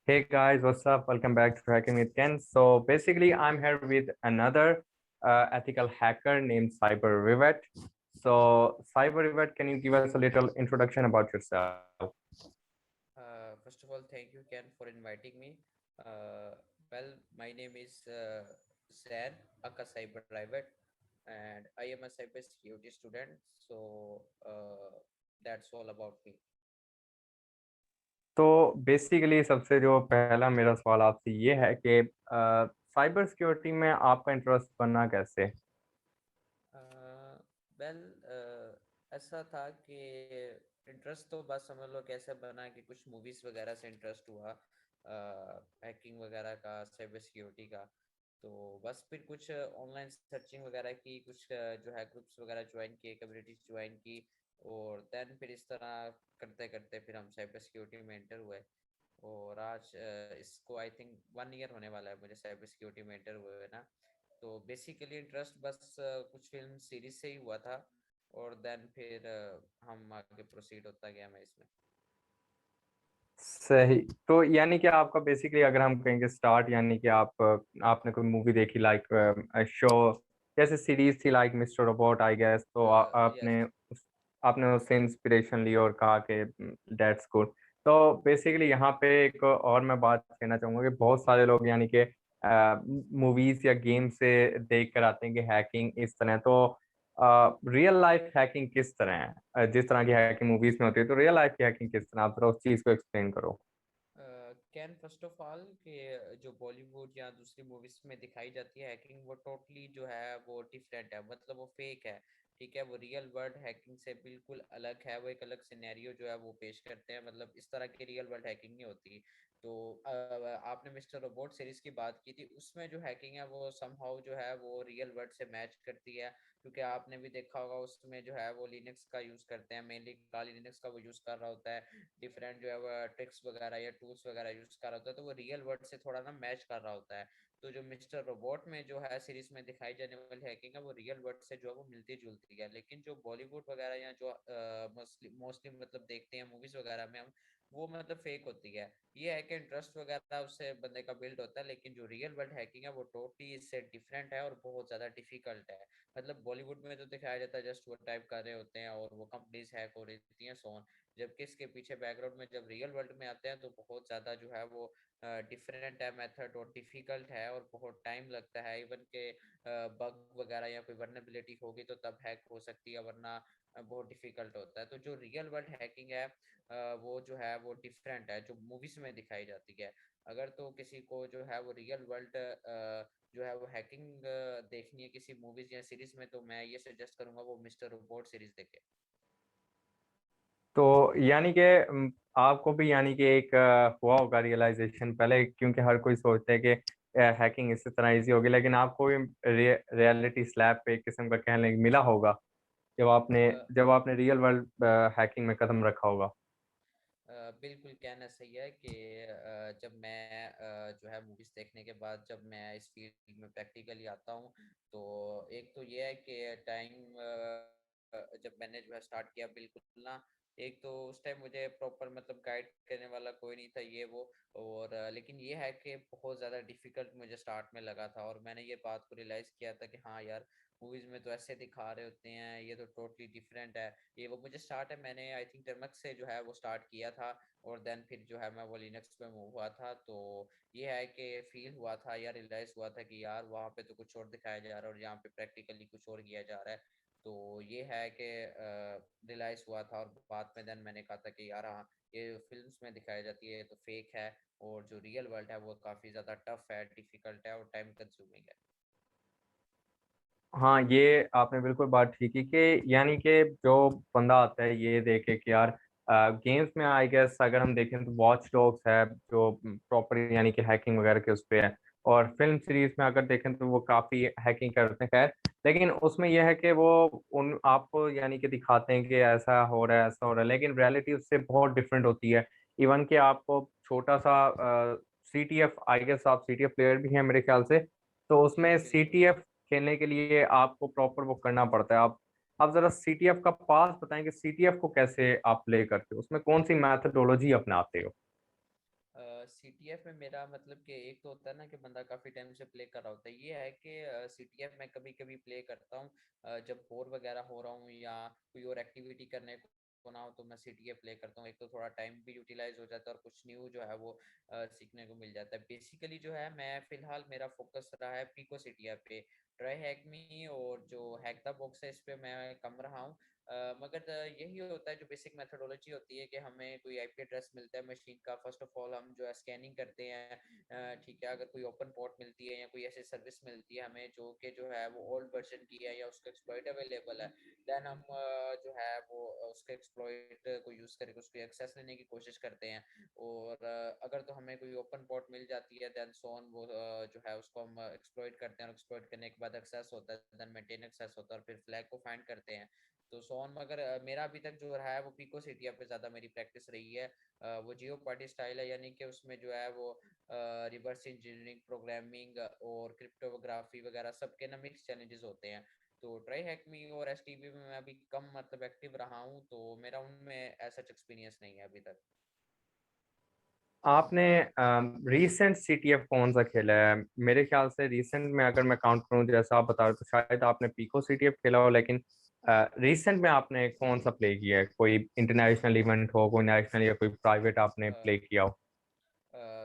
Hey guys, what's up? Welcome back to Hacking with Ken. So basically, I'm here with another ethical hacker named Cyber Rivet. So Cyber Rivet, can you give us a little introduction about yourself? First of all, thank you, Ken, for inviting me. Uh, my name is Zain Aka Cyber Private, and I am a cybersecurity student. So that's all about me. तो basically सबसे जो पहला मेरा सवाल आपसे ये है कि साइबर सिक्योरिटी में आपका इंटरेस्ट बनना कैसे? वेल ऐसा था कि इंटरेस्ट तो बस समझ लो कैसे बना कि कुछ मूवीज वगैरह से इंटरेस्ट हुआ, हैकिंग वगैरह का, साइबर सिक्योरिटी का। तो बस फिर कुछ ऑनलाइन सर्चिंग वगैरह की, कुछ जो है ग्रुप्स वगैरह ज्वाइन किए, कम्युनिटीज ज्वाइन की, और देन फिर इस तरह करते करते फिर हम साइबर सिक्योरिटी में एंटर हुए। और आज इसको आई थिंक 1 ईयर होने वाला है मुझे साइबर सिक्योरिटी में एंटर हुए ना। तो बेसिकली इंटरेस्ट बस कुछ फिल्म सीरीज से ही हुआ था, और देन फिर हम आगे प्रोसीड होता गया मैं इसमें। सही। तो यानी कि आपका बेसिकली अगर हम कहेंगे स्टार्ट, यानी कि आपने कोई मूवी देखी लाइक शो, जैसे सीरीज थी like mister robot I guess, तो यस। आपने उससे इंस्पिरेशन ली और कहा कि दैट्स गुड। तो बेसिकली यहाँ पे एक और मैं बात कहना चाहूंगा कि बहुत सारे लोग यानी कि मूवीज या गेम से देख कर आते हैं कि हैकिंग इस तरह, तो रियल लाइफ हैकिंग किस तरह है? जिस तरह की हैकिंग मूवीज में होती है, तो रियल लाइफ की हैकिंग किस तरह, आप जरा उस चीज को एक्सप्लेन करो। कैन फर्स्ट ऑफ ऑल कि जो बॉलीवुड या दूसरी मूवीज में दिखाई जाती है हैकिंग, वो टोटली जो है वो डिफरेंट है, मतलब वो फेक है। ठीक है, वो रियल वर्ल्ड हैकिंग से बिल्कुल अलग है, वो एक अलग सिनेरियो जो है वो पेश करते हैं, मतलब इस तरह की रियल वर्ल्ड हैकिंग नहीं होती। तो आपने मिस्टर रोबोट सीरीज की बात की थी, उसमें जो हैकिंग है वो समहाउ जो है वो रियल वर्ल्ड से मैच करती है। क्योंकि आपने भी देखा होगा उसमें जो है वो लिनक्स का यूज करते हैं, मेनली काली लिनक्स का वो यूज कर रहा होता है। डिफरेंट जो है वो ट्रिक्स वगैरह या टूल्स वगैरह यूज कर रहा होता है, तो वो रियल वर्ल्ड से थोड़ा ना मैच कर रहा होता है। तो जो मिस्टर रोबोट में जो है सीरीज में दिखाई जाने वाली हैकिंग है, वो रियल वर्ल्ड से जो है वो मिलती जुलती है। लेकिन जो बॉलीवुड वगैरह या जो मोस्टली मोस्टली मतलब देखते हैं मूवीज वगैरह में हम, वो मतलब फेक होती है। ये है कि इंटरेस्ट वगैरह उससे बंदे का बिल्ड होता है, लेकिन जो रियल वर्ल्ड हैकिंग है वो टोटली इससे डिफरेंट है और बहुत ज्यादा डिफिकल्ट है। मतलब बॉलीवुड में तो दिखाया जाता है जस्ट वो टाइप कर रहे होते हैं और वो कंपनीज हैक हो रही हैं, सो, जबकि इसके पीछे बैकग्राउंड में जब रियल वर्ल्ड में आते हैं तो बहुत ज़्यादा जो है वो डिफरेंट है मेथड, और डिफिकल्ट है और बहुत टाइम लगता है। इवन के बग वगैरह या कोई वर्नेबिलिटी होगी तो तब हैक हो सकती है, वरना बहुत डिफिकल्ट होता है। तो जो रियल वर्ल्ड हैकिंग है वो जो है वो डिफरेंट है, जो मूवीज में दिखाई जाती है। अगर तो किसी को जो है वो रियल वर्ल्ड जो है वो हैकिंग देखनी है किसी मूवीज या सीरीज में, तो मैं ये सजेस्ट करूंगा वो मिस्टर रोबोट सीरीज देखे। तो यानी कि आपको भी यानी कि एक हुआ होगा रियलाइजेशन पहले, क्योंकि हर कोई सोचता है कि हैकिंग इसी तरह इजी होगी, लेकिन आपको भी रियलिटी स्लैब पे एक किस्म का कहने मिला होगा जब आपने अ, जब आपने रियल वर्ल्ड हैकिंग में कदम रखा होगा। बिल्कुल कहना सही है कि जब मैं जो है मूवीज देखने के बाद जब मैं इस फील्ड में प्रैक्टिकली आता हूँ, तो एक तो ये है कि टाइम जब मैंने जो है स्टार्ट किया, बिल्कुल ना, एक तो उस टाइम मुझे प्रॉपर मतलब गाइड करने वाला कोई नहीं था ये वो। और लेकिन ये है कि बहुत ज़्यादा डिफिकल्ट मुझे स्टार्ट में लगा था, और मैंने ये बात को रियलाइज़ किया था कि हाँ यार, मूवीज में तो ऐसे दिखा रहे होते हैं, ये तो टोटली डिफरेंट है। ये वो मुझे स्टार्ट है, मैंने आई थिंक टर्मक्स से जो है वो स्टार्ट किया था, और देन फिर जो है मैं वो लिनक्स पे मूव हुआ था। तो ये है कि फील हुआ था या रियलाइज हुआ था कि यार वहाँ पे तो कुछ और दिखाया जा रहा है और यहाँ पे प्रैक्टिकली कुछ और किया जा रहा है। तो ये है कि रियलाइज हुआ था, और बाद में देन मैंने कहा था कि यार हाँ, ये फिल्म्स में दिखाई जाती है तो फेक है, और जो रियल वर्ल्ड है वो काफ़ी ज़्यादा टफ है, डिफिकल्ट है और टाइम कंज्यूमिंग है। हाँ, ये आपने बिल्कुल बात ठीक की कि यानी कि जो बंदा आता है ये देखे कि यार गेम्स में आई गेस अगर हम देखें तो वॉच डॉग्स है जो प्रॉपर यानी कि हैकिंग वगैरह के उस पे है, और फिल्म सीरीज में अगर देखें तो वो काफी हैकिंग करते हैं खैर, लेकिन उसमें यह है कि वो उन आपको यानी कि दिखाते हैं कि ऐसा हो रहा है ऐसा हो रहा है, लेकिन रियलिटी उससे बहुत डिफरेंट होती है। इवन कि आपको छोटा सा CTF, आई गेस आप CTF प्लेयर भी हैं मेरे ख्याल से, तो जी उसमें बिल्कुल। CTF खेलने के लिए आपको प्रॉपर वो करना पड़ता है। आप जरा CTF का पास बताएं कि CTF को कैसे आप प्ले करते हो, उसमें कौन सी मैथडोलॉजी अपनाते हो? सीटीएफ में मेरा मतलब कि एक तो होता है ना कि बंदा काफ़ी टाइम से प्ले कर रहा होता है, ये है कि सीटीएफ मैं कभी कभी प्ले करता हूँ जब बोर वगैरह हो रहा हूँ या कोई और एक्टिविटी करने को ना हो तो मैं सीटीएफ प्ले करता हूँ। एक तो थोड़ा टाइम भी यूटिलाइज हो जाता है और कुछ न्यू जो है वो सीखने को मिल जाता है। बेसिकली जो है मैं फिलहाल मेरा फोकस रहा है पिको सीटीएफ पे। ट्राई हैक मी और जो हैक द बॉक्स है इस पे मैं कम रहा हूँ। मगर यही होता है जो बेसिक मेथोडोलॉजी होती है कि हमें कोई आईपी एड्रेस मिलता है मशीन का, फर्स्ट ऑफ ऑल हम जो है स्कैनिंग करते हैं। ठीक है, अगर कोई ओपन पोर्ट मिलती है या कोई ऐसी सर्विस मिलती है हमें जो कि जो है वो ओल्ड वर्जन की है या उसका एक्सप्लॉइट अवेलेबल है, देन हम जो है वो उसके एक्सप्लॉइट को यूज़ करके उसको एक्सेस लेने की कोशिश करते हैं। और अगर तो हमें कोई ओपन पोर्ट मिल जाती है देन सो ऑन वो जो है उसको हम एक्सप्लॉइट करते हैं और एक्सप्लॉइट करने के बाद एक्सेस होता है, देन मेंटेन एक्सेस होता है और फिर फ्लैग को फाइंड करते हैं। तो सोन मगर मेरा अभी तक जो रहा है वो पिको सीटिया पे ज़्यादा मेरी प्रैक्टिस रही है। वो जियो पार्टी स्टाइल है, यानी कि उसमें जो है वो रिवर्स इंजीनियरिंग, प्रोग्रामिंग और क्रिप्टोग्राफी वगैरह सबके ना मिक्स चैलेंजेस होते हैं। तो ट्राई हैक मी और एसटीबी में मैं अभी कम मतलब एक्टिव रहा हूँ, तो मेरा उनमें ऐसा एक्सपीरियंस नहीं है अभी तक। आपने रीसेंट सीटीएफ कौन सा खेला है? मेरे ख्याल से रीसेंट में अगर मैं काउंट करूं जैसा आप बता रहे हो तो शायद आपने पीको सीटीएफ खेला हो, लेकिन रीसेंट में आपने कौन सा प्ले किया है? कोई इंटरनेशनल इवेंट हो, कोई नेशनल या कोई प्राइवेट आपने प्ले किया हो?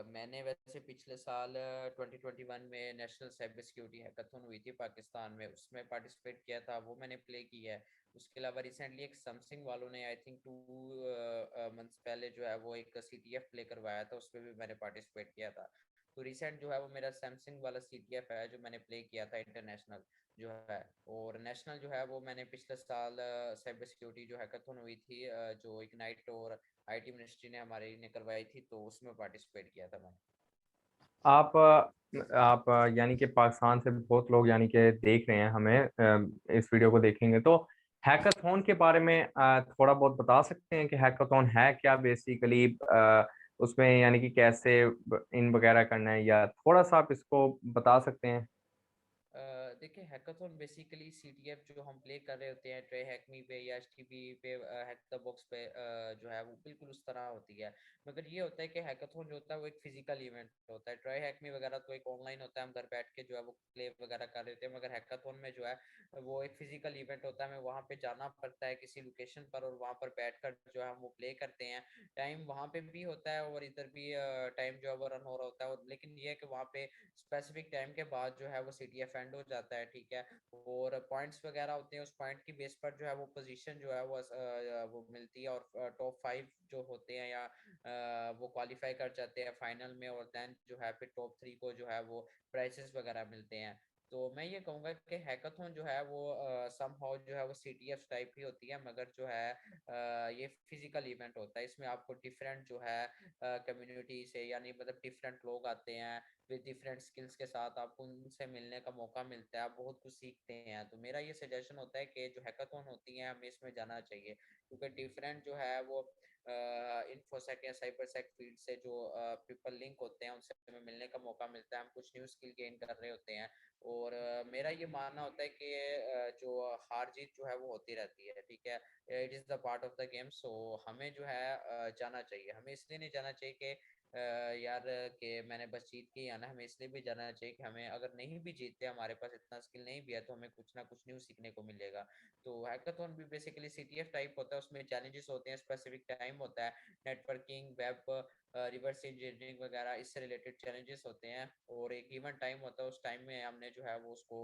मैंने वैसे पिछले साल 2021 में नेशनल साइबर सिक्योरिटी हैकाथन हुई थी पाकिस्तान में, उसमें पार्टिसिपेट किया था, वो मैंने प्ले किया है। उसके अलावा रिसेंटली एक समथिंग वालों ने आई थिंक 2 मंथ्स पहले जो है वो एक सीटीएफ प्ले करवाया था, उसमें भी मैंने पार्टिसिपेट किया था। तो रिसेंट जो है वो मेरा सैमसंग वाला सीटीएफ है जो मैंने प्ले किया था इंटरनेशनल जो है। और नेशनल जो है वो मैंने पिछले साल साइबर सिक्योरिटी जो हैकाथन हुई थी जो इग्नाइट और आईटी मिनिस्ट्री ने हमारे ने करवाई थी, तो उसमें पार्टिसिपेट किया था मैंने। आप यानी कि पाकिस्तान से बहुत लोग यानी कि देख रहे हैं हमें, इस वीडियो को देखेंगे तो हैकाथॉन के बारे में थोड़ा बहुत बता सकते हैं कि हैकाथॉन है क्या बेसिकली? उसमें यानी कि कैसे इन वगैरह करना है, या थोड़ा सा आप इसको बता सकते हैं? देखिए हैकाथॉन बेसिकली सीटीएफ जो हम प्ले कर रहे होते हैं ट्रे हैकमी पे या एचटीबी पे, हैक द बॉक्स पे, जो है वो बिल्कुल उस तरह होती है। मगर ये होता है कि हैकाथॉन जो होता है वो एक फिजिकल इवेंट होता है। ट्राई हैकमी वगैरह तो एक ऑनलाइन होता है, हम घर बैठ के जो है वो प्ले वगैरह कर रहे होते हैं। मगर हैकाथॉन में जो है वो एक फिजिकल इवेंट होता है, हमें वहाँ पे जाना पड़ता है किसी लोकेशन पर और वहाँ पर बैठकर जो है हम वो प्ले करते हैं। टाइम वहाँ पे भी होता है और इधर भी टाइम जो है वो रन हो रहा होता है, और लेकिन ये है कि वहाँ पे स्पेसिफिक टाइम के बाद जो है वो सीटीएफ एंड हो जाता है। ठीक है, और पॉइंट्स वगैरह होते हैं, उस पॉइंट की बेस पर जो है वो पोजीशन जो है वो मिलती है, और टॉप 5 जो होते हैं या वो क्वालिफाई कर जाते हैं फाइनल में, और देन जो है फिर टॉप 3 को जो है वो प्राइजेस वगैरह मिलते हैं। तो मैं ये कहूँगा कि हैकाथॉन जो है वो समहाउ जो है वो सीटीएफ टाइप ही होती है, मगर जो है ये फिजिकल इवेंट होता है। इसमें आपको डिफरेंट जो है कम्युनिटी से, यानी मतलब डिफरेंट लोग आते हैं विद डिफरेंट स्किल्स के साथ, आपको उनसे मिलने का मौका मिलता है, आप बहुत कुछ सीखते हैं। तो मेरा ये सजेशन होता है कि जो हैकाथॉन होती हैं हमें इसमें जाना चाहिए, क्योंकि डिफरेंट जो है वो इन्फोसेक या साइबर सेक फील्ड से जो पीपल लिंक होते हैं उनसे हमें मिलने का मौका मिलता है, हम कुछ न्यू स्किल गेन कर रहे होते हैं। और मेरा ये मानना होता है कि जो हार जीत जो है वो होती रहती है। ठीक है, it is the part of the game. So हमें जो है जाना चाहिए। हमें इसलिए नहीं जाना चाहिए कि यार कि मैंने बस जीत के ही आना, हमें इसलिए भी जाना चाहिए कि हमें अगर नहीं भी जीतते, हमारे पास इतना स्किल नहीं भी है, तो हमें कुछ ना कुछ न्यू सीखने को मिलेगा। तो हैकाथॉन भी बेसिकली सीटीएफ टाइप होता है, उसमें चैलेंजेस होते हैं, स्पेसिफिक टाइम होता है, नेटवर्किंग, वेब, रिवर्स इंजीनियरिंग वगैरह इससे रिलेटेड चैलेंजेस होते हैं, और एक गिवन टाइम होता है, उस टाइम में हमने जो है वो उसको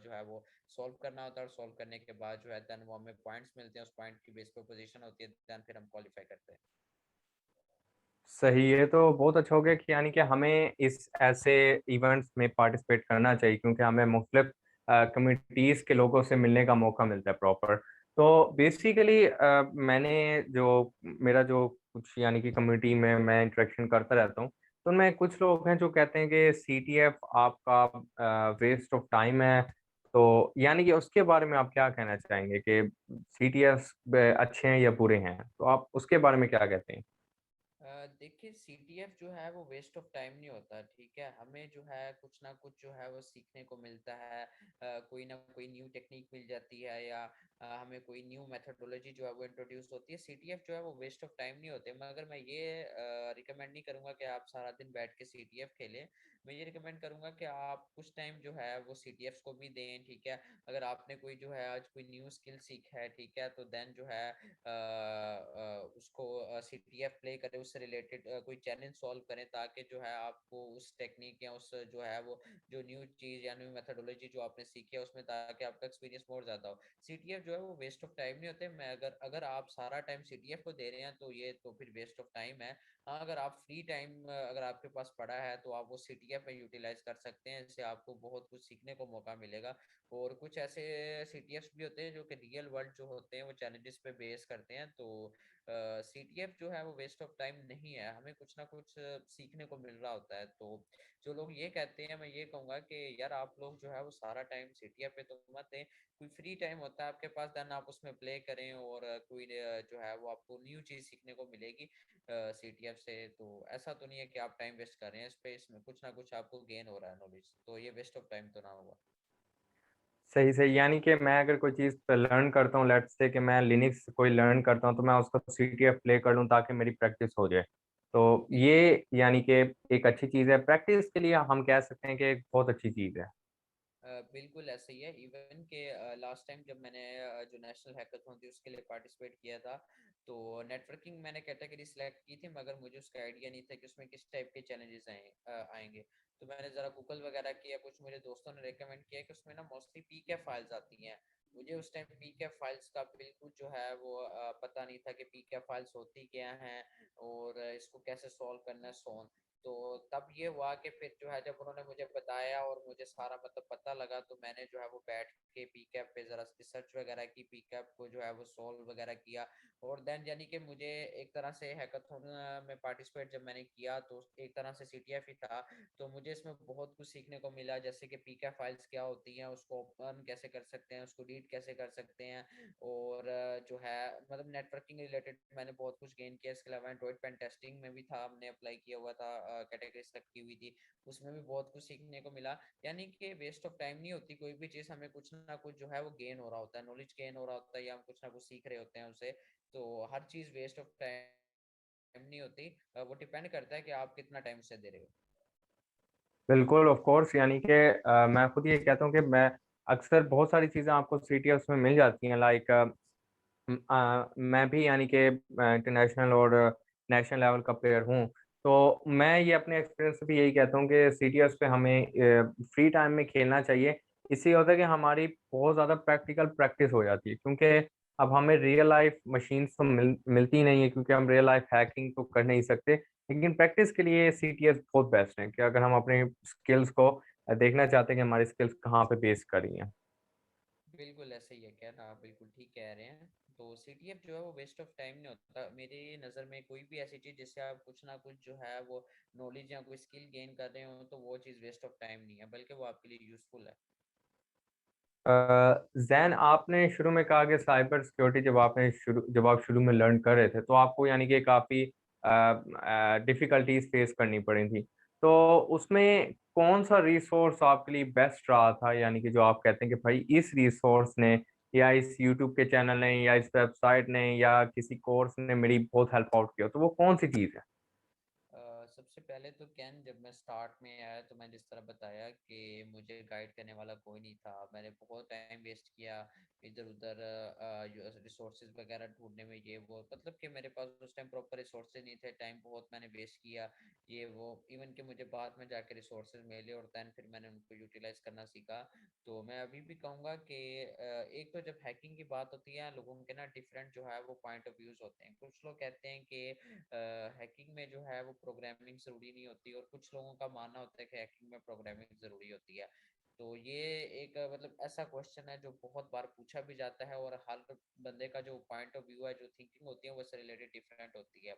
जो है वो सॉल्व करना होता है, और सॉल्व करने के बाद जो है देन वो हमें पॉइंट्स मिलते हैं, उस पॉइंट की बेस पर पोजीशन होती है, देन फिर हम क्वालिफाई करते हैं। सही है, तो बहुत अच्छा हो गया कि यानी कि हमें इस ऐसे इवेंट्स में पार्टिसिपेट करना चाहिए, क्योंकि हमें मुख्तलिफ कम्युनिटीज़ के लोगों से मिलने का मौका मिलता है प्रॉपर। तो बेसिकली मैंने जो मेरा जो कुछ यानी कि कम्युनिटी में मैं इंटरेक्शन करता रहता हूँ, तो उनमें कुछ लोग हैं जो कहते हैं कि सीटीएफ आपका वेस्ट ऑफ टाइम है। तो यानी कि उसके बारे में आप क्या कहना चाहेंगे कि सीटीएफ अच्छे हैं या बुरे हैं? तो आप उसके बारे में क्या कहते हैं? देखिए सीटीएफ जो है वो वेस्ट ऑफ टाइम नहीं होता, ठीक है। हमें जो है कुछ ना कुछ जो है वो सीखने को मिलता है, कोई ना कोई न्यू टेक्निक मिल जाती है, या हमें कोई न्यू मेथोडोलॉजी जो है वो इंट्रोड्यूस होती है। सीटीएफ जो है वो वेस्ट ऑफ टाइम नहीं होते, मगर मैं ये रिकमेंड नहीं करूंगा कि आप सारा दिन बैठ के सीटीएफ खेलें। मैं ये रिकमेंड करूंगा कि आप कुछ टाइम जो है वो सीटीएफ को भी दें, ठीक है। अगर आपने कोई जो है आज कोई न्यू स्किल सीखा है, ठीक है, तो देन जो है उसको सीटीएफ प्ले करें, उससे रिलेटेड कोई चैलेंज सॉल्व करें, ताकि जो है आपको उस टेक्निक या उस जो है वो जो न्यू चीज या न्यू मेथोडोलॉजी जो आपने सीखी है उसमें, ताकि आपका एक्सपीरियंस मोर ज्यादा हो। सीटीएफ जो है वो वेस्ट ऑफ टाइम नहीं होते। मैं अगर अगर आप सारा टाइम सीटीएफ को दे रहे हैं तो ये तो फिर वेस्ट ऑफ टाइम है। हाँ, अगर आप फ्री टाइम अगर आपके पास पड़ा है तो आप वो सीटीएफ में यूटिलाइज कर सकते हैं, इससे आपको बहुत कुछ सीखने को मौका मिलेगा। और कुछ ऐसे सीटीएफ भी होते हैं जो कि रियल वर्ल्ड जो होते हैं वो चैलेंजेस पे बेस करते हैं, तो सीटीएफ जो है वो वेस्ट ऑफ टाइम नहीं है, हमें कुछ ना कुछ सीखने को मिल रहा होता है। तो जो लोग ये कहते हैं, मैं ये कहूंगा कि यार आप लोग जो है वो सारा टाइम सीटीएफ पे तो मत दें। कोई फ्री टाइम होता है आपके पास, देन आप उसमें प्ले करें, और कोई जो है वो आपको न्यू चीज सीखने को मिलेगी सीटीएफ से। तो ऐसा तो नहीं है कि आप टाइम वेस्ट कर रहे हैं इस पे, इसमें कुछ ना कुछ आपको गेन हो रहा है नॉलेज, तो ये वेस्ट ऑफ टाइम तो ना हुआ। सही सही, यानी कि मैं अगर कोई चीज़ लर्न करता हूँ, लेट्स से कि मैं लिनक्स कोई लर्न करता हूँ, तो मैं उसको सीटीएफ प्ले कर लूँ ताकि मेरी प्रैक्टिस हो जाए। तो ये यानी कि एक अच्छी चीज़ है, प्रैक्टिस के लिए हम कह सकते हैं कि एक बहुत अच्छी चीज़ है। बिल्कुल ऐसे ही है। इवन के लास्ट टाइम जब मैंने जो नेशनल हैकाथॉन थी उसके लिए पार्टिसिपेट किया था, तो नेटवर्किंग मैंने कैटेगरी सिलेक्ट की थी, मगर मुझे उसका आइडिया नहीं था कि उसमें किस टाइप के चैलेंजेस आएंगे। तो मैंने ज़रा गूगल वगैरह किया, कुछ मेरे दोस्तों ने रेकमेंड किया कि उसमें ना मोस्टली पीके फाइल्स आती हैं। मुझे उस टाइम पीके फाइल्स का बिल्कुल जो है वो पता नहीं था कि पीके फाइल्स होती क्या हैं और इसको कैसे सॉल्व करना है, सोन। तो तब ये हुआ कि फिर जो है जब उन्होंने मुझे बताया और मुझे सारा मतलब पता लगा, तो मैंने जो है वो बैठ के पीकैप पे जरा रिसर्च वगैरह की, पीकैप को जो है वो सॉल्व वगैरह किया। और देन यानी कि मुझे एक तरह से हैकाथॉन में पार्टिसिपेट जब मैंने किया तो एक तरह से सीटीएफ ही था। तो मुझे इसमें बहुत कुछ सीखने को मिला, जैसे कि पीकैप फाइल्स क्या होती हैं, उसको ओपन कैसे कर सकते हैं, उसको रीड कैसे कर सकते हैं, और जो है मतलब नेटवर्किंग रिलेटेड मैंने बहुत कुछ गेन किया। इसके अलावा एंड्रॉइड पेन टेस्टिंग में भी था, हमने अप्लाई किया हुआ था, कैटेगरी सेलेक्ट की हुई थी, उसमें भी बहुत कुछ सीखने को मिला। यानी कि वेस्ट ऑफ टाइम नहीं होती कोई भी चीज़, हमें कुछ ना कुछ जो है वो गेन हो रहा होता है, नॉलेज गेन हो रहा होता है, या हम कुछ ना कुछ सीख रहे होते हैं उसे। तो हर चीज़ वेस्ट ऑफ टाइम नहीं होती, वो डिपेंड करता है कि आप कितना टाइम उसे दे रहे हो। बिल्कुल, ऑफ कोर्स, यानी कि मैं खुद ये कहता हूँ कि मैं अक्सर बहुत सारी चीज़ें आपको सीटीएफ में मिल जाती हैं, लाइक मैं भी यानी कि इंटरनेशनल और नेशनल लेवल का प्लेयर हूँ। तो मैं ये अपने एक्सपीरियंस से भी यही कहता हूँ कि सीटीएस पे हमें फ्री टाइम में खेलना चाहिए। इससे होता है कि हमारी बहुत ज़्यादा प्रैक्टिकल प्रैक्टिस हो जाती है, क्योंकि अब हमें रियल लाइफ मशीन्स तो मिलती नहीं है, क्योंकि हम रियल लाइफ हैकिंग तो कर नहीं सकते। लेकिन प्रैक्टिस के लिए सीटीएस बहुत बेस्ट है, कि अगर हम अपने स्किल्स को देखना चाहते हैं कि हमारी स्किल्स कहाँ पे बेस कर रही हैं। बिल्कुल ऐसे ही है, कहना आप बिल्कुल ठीक कह रहे हैं। तो सीटीएफ जो है वो वेस्ट ऑफ टाइम नहीं होता मेरी नज़र में। कोई भी ऐसी चीज़ जिससे आप कुछ ना कुछ जो है वो नॉलेज या कोई स्किल गेन कर रहे हो, तो वो चीज़ वेस्ट ऑफ टाइम नहीं है, बल्कि वो आपके लिए यूजफुल है। जैन, आपने शुरू में कहा कि साइबर सिक्योरिटी जब आप शुरू में लर्न कर रहे थे, तो आपको यानी कि काफ़ी डिफ़िकल्टीज फेस करनी पड़ी थी। तो उसमें कौन सा रिसोर्स आपके लिए बेस्ट रहा था, यानी कि जो आप कहते हैं कि भाई इस रिसोर्स ने, या इस यूट्यूब के चैनल ने, या इस वेबसाइट ने, या किसी कोर्स ने मेरी बहुत हेल्प आउट किया, तो वो कौन सी चीज़ है? सबसे पहले तो कैन जब मैं स्टार्ट में आया तो मैंने जिस तरह बताया कि मुझे गाइड करने वाला कोई नहीं था, मैंने बहुत टाइम वेस्ट किया इधर उधर रिसोर्सेज वगैरह ढूंढने में, ये वो मतलब कि मेरे पास उस टाइम प्रॉपर रिसोर्सेज नहीं थे, टाइम बहुत मैंने वेस्ट किया, ये वो। इवन कि मुझे बाद में जाके रिसोर्सेज मिले और दैन फिर मैंने उनको यूटिलाइज करना सीखा। तो मैं अभी भी कहूँगा कि एक तो जब हैकिंग की बात होती है, लोगों के ना डिफरेंट जो है वो पॉइंट ऑफ व्यूज होते हैं। कुछ लोग कहते हैं कि हैकिंग में जो है वो प्रोग्रामिंग जरूरी नहीं होती, और कुछ लोगों का मानना होता है कि हैकिंग में प्रोग्रामिंग जरूरी होती है। तो ये एक मतलब ऐसा क्वेश्चन है जो बहुत बार पूछा भी जाता है, और हर बंदे का जो पॉइंट ऑफ व्यू है, जो थिंकिंग होती है, वो उससे रिलेटेड डिफरेंट होती है।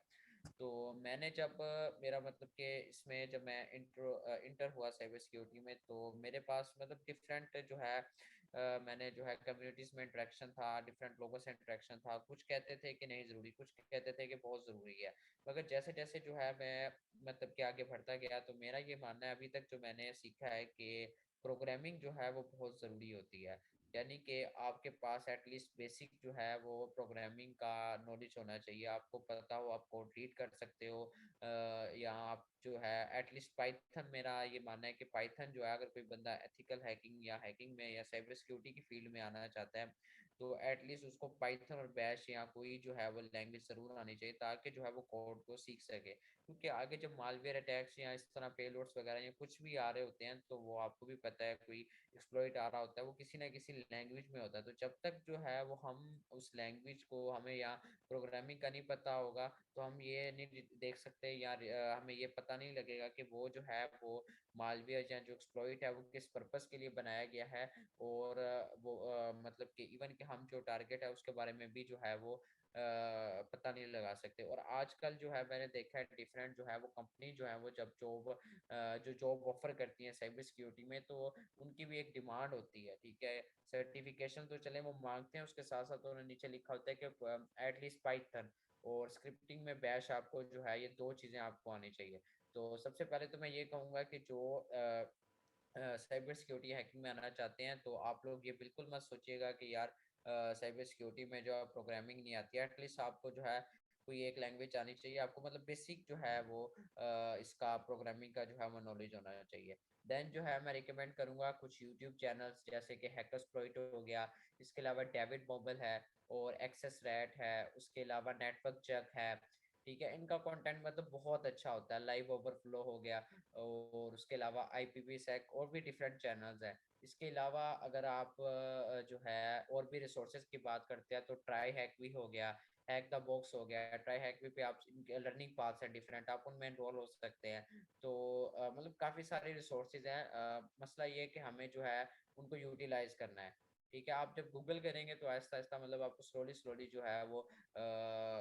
तो मैंने जब मेरा मतलब कि इसमें जब मैं इंटर हुआ साइबर सिक्योरिटी में, तो मेरे पास मतलब डिफरेंट जो है मैंने जो है कम्युनिटीज में इंटरेक्शन था, डिफरेंट लोगों से इंटरेक्शन था, कुछ कहते थे कि नहीं ज़रूरी, कुछ कहते थे कि बहुत ज़रूरी है। मगर जैसे जैसे जो है मैं मतलब कि आगे बढ़ता गया, तो मेरा ये मानना है अभी तक जो मैंने सीखा है कि प्रोग्रामिंग जो है वो बहुत ज़रूरी होती है। यानी कि आपके पास एटलीस्ट बेसिक जो है वो प्रोग्रामिंग का नॉलेज होना चाहिए, आपको पता हो, आप कोड रीड कर सकते हो, या आप जो है एटलीस्ट पाइथन, मेरा ये मानना है कि पाइथन जो है अगर कोई बंदा एथिकल हैकिंग या हैकिंग में या साइबर सिक्योरिटी की फील्ड में आना चाहता है, तो एटलीस्ट उसको पाइथन और बैश या कोई जो है वो लैंग्वेज ज़रूर आनी चाहिए, ताकि जो है वो कोड को सीख सके। क्योंकि आगे जब मालवेयर अटैक्स या इस तरह पेलोड्स वगैरह या कुछ भी आ रहे होते हैं, तो वो आपको भी पता है, कोई एक्सप्लॉइट आ रहा होता है, वो किसी ना किसी लैंग्वेज में होता है। तो जब तक जो है वो हम उस लैंग्वेज को, हमें या प्रोग्रामिंग का नहीं पता होगा, तो हम ये नहीं देख सकते, या हमें ये पता नहीं लगेगा कि वो जो है वो मालवेयर या जो एक्सप्लॉइट है वो किस पर्पस के लिए बनाया गया है। और वो मतलब कि इवन कि हम जो टारगेट है उसके बारे में भी जो है वो पता नहीं लगा सकते। और आजकल जो है मैंने देखा है डिफरेंट जो है वो कंपनी जो है वो जब जो जॉब ऑफर करती है साइबर सिक्योरिटी में, तो उनकी भी एक डिमांड होती है, ठीक है। सर्टिफिकेशन तो चले वो मांगते हैं, उसके साथ साथ उन्होंने नीचे लिखा होता है कि एटलीस्ट पाइथन और स्क्रिप्टिंग में बैश आपको जो है, ये दो चीज़ें आपको आनी चाहिए। तो सबसे पहले तो मैं ये कहूँगा कि जो साइबर सिक्योरिटी हैकिंग में आना चाहते हैं, तो आप लोग ये बिल्कुल मत सोचिएगा कि यार साइबर सिक्योरिटी में जो प्रोग्रामिंग नहीं आती है, एटलीस्ट आपको जो है कोई एक लैंग्वेज आनी चाहिए, आपको मतलब बेसिक जो है वो इसका प्रोग्रामिंग का जो है वो नॉलेज होना चाहिए। देन जो है मैं रिकमेंड करूंगा कुछ यूट्यूब चैनल्स, जैसे कि हैकर्सप्लॉइट हो गया, इसके अलावा डेविड बॉम्बल है, और एक्सेस रैट है, उसके अलावा नेटवर्क चेक है, ठीक है। इनका कंटेंट मतलब बहुत अच्छा होता है, लाइव ओवरफ्लो हो गया, और उसके अलावा IPv6 और भी डिफरेंट चैनल्स हैं। इसके अलावा अगर आप जो है और भी रिसोर्सेज की बात करते हैं, तो ट्राई हैक भी हो गया, हैक द बॉक्स हो गया। ट्राई हैक भी पे आप लर्निंग पाथ्स हैं डिफरेंट, आप उनमें एनरोल हो सकते हैं। तो मतलब काफ़ी सारे रिसोर्सेज हैं। मसला ये है कि हमें जो है उनको यूटिलाइज करना है, ठीक है। आप जब गूगल करेंगे तो आहिस्ता आहिस्ता मतलब आपको स्लोली स्लोली जो है वो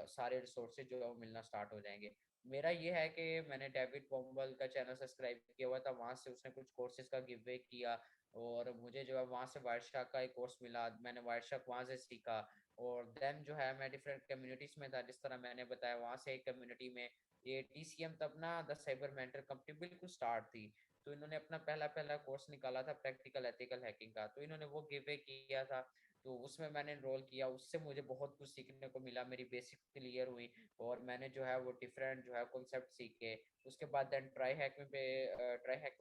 सारे रिसोर्सेज जो है वो मिलना स्टार्ट हो जाएंगे। मेरा ये है कि मैंने डेविड बॉम्बल का चैनल सब्सक्राइब किया हुआ था, वहाँ से उसने कुछ कोर्सेज का गिव वे किया, और मुझे जो है वहाँ से वायरशार्क का एक कोर्स मिला, मैंने वायरशार्क वहाँ से सीखा। और देन जो है मैं डिफरेंट कम्युनिटीज़ में था, जिस तरह मैंने बताया, वहाँ से एक कम्युनिटी में ये TCM, तब ना द साइबर मेंटर कंपनी बिल्कुल स्टार्ट थी, तो इन्होंने अपना पहला पहला कोर्स निकाला था प्रैक्टिकल एथिकल हैकिंग का, तो इन्होंने वो गिव वे किया था। तो उसमें मैंने एनरोल किया, उससे मुझे बहुत कुछ सीखने को मिला, मेरी बेसिक क्लियर हुई, और मैंने जो है वो डिफरेंट जो है कॉन्सेप्ट सीखे। उसके बाद देन ट्राई हैक में